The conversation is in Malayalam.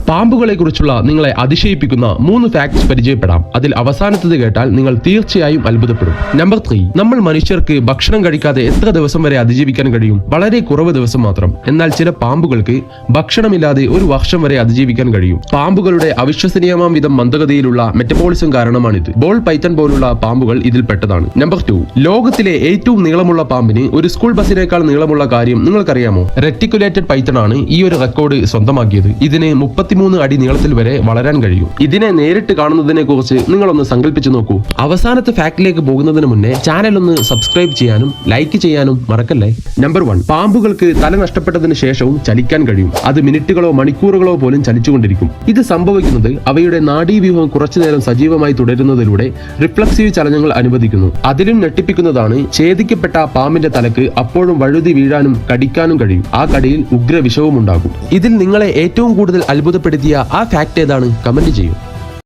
പാമ്പുകളെ കുറിച്ചുള്ള നിങ്ങളെ അതിശയിപ്പിക്കുന്ന 3 ഫാക്ട്സ് പരിചയപ്പെടാം. അതിൽ അവസാനത്തത് കേട്ടാൽ നിങ്ങൾ തീർച്ചയായും അത്ഭുതപ്പെടും. നമ്പർ 3. നമ്മൾ മനുഷ്യർക്ക് ഭക്ഷണം കഴിക്കാതെ എത്ര ദിവസം വരെ അതിജീവിക്കാൻ കഴിയും? വളരെ കുറവ് ദിവസം മാത്രം. എന്നാൽ ചില പാമ്പുകൾക്ക് ഭക്ഷണമില്ലാതെ 1 വർഷം വരെ അതിജീവിക്കാൻ കഴിയും. പാമ്പുകളുടെ അവിശ്വസനീയമാം വിധം മന്ദഗതിയിലുള്ള മെറ്റബോളിസം കാരണമാണിത്. ബോൾ പൈത്തൺ പോലുള്ള പാമ്പുകൾ ഇതിൽ പെട്ടതാണ്. നമ്പർ 2. ലോകത്തിലെ ഏറ്റവും നീളമുള്ള പാമ്പിന് ഒരു സ്കൂൾ ബസിനേക്കാൾ നീളമുള്ള കാര്യം നിങ്ങൾക്കറിയാമോ? റെറ്റിക്കുലേറ്റഡ് പൈത്തൺ ആണ് ഈ ഒരു റെക്കോർഡ് സ്വന്തമാക്കിയത്. ഇതിന് 33 അടി നീളത്തിൽ വരെ വളരാൻ കഴിയും. ഇതിനെ നേരിട്ട് കാണുന്നതിനെ കുറിച്ച് നിങ്ങളൊന്ന് സങ്കല്പിച്ചു നോക്കൂ. അവസാനത്തെ ഫാക്ടിലേക്ക് പോകുന്നതിന് മുന്നേ ചാനൽ ഒന്ന് സബ്സ്ക്രൈബ് ചെയ്യാനും ലൈക്ക് ചെയ്യാനും മറക്കല്ലേ. നമ്പർ 1. പാമ്പുകൾക്ക് തല നഷ്ടപ്പെട്ടതിന് ശേഷവും ചലിക്കാൻ കഴിയും. അത് മിനിറ്റുകളോ മണിക്കൂറുകളോ പോലും ചലിച്ചുകൊണ്ടിരിക്കും. ഇത് സംഭവിക്കുന്നത് അവയുടെ നാഡീവ്യൂഹം കുറച്ചുനേരം സജീവമായി തുടരുന്നതിലൂടെ റിഫ്ലക്സീവ് ചലനങ്ങൾ അനുവദിക്കുന്നു. അതിലും ഞെട്ടിപ്പിക്കുന്നതാണ്, ഛേദിക്കപ്പെട്ട പാമ്പിന്റെ തലക്ക് അപ്പോഴും വഴുതി വീഴാനും കടിക്കാനും കഴിയും. ആ കടിയിൽ ഉഗ്രവിഷവും ഉണ്ടാകും. ഇതിൽ നിങ്ങളെ ഏറ്റവും കൂടുതൽ അത്ഭുതപ്പെടുത്തിയ ആ ഫാക്ട് ഏതാണ്? കമന്റ് ചെയ്യൂ.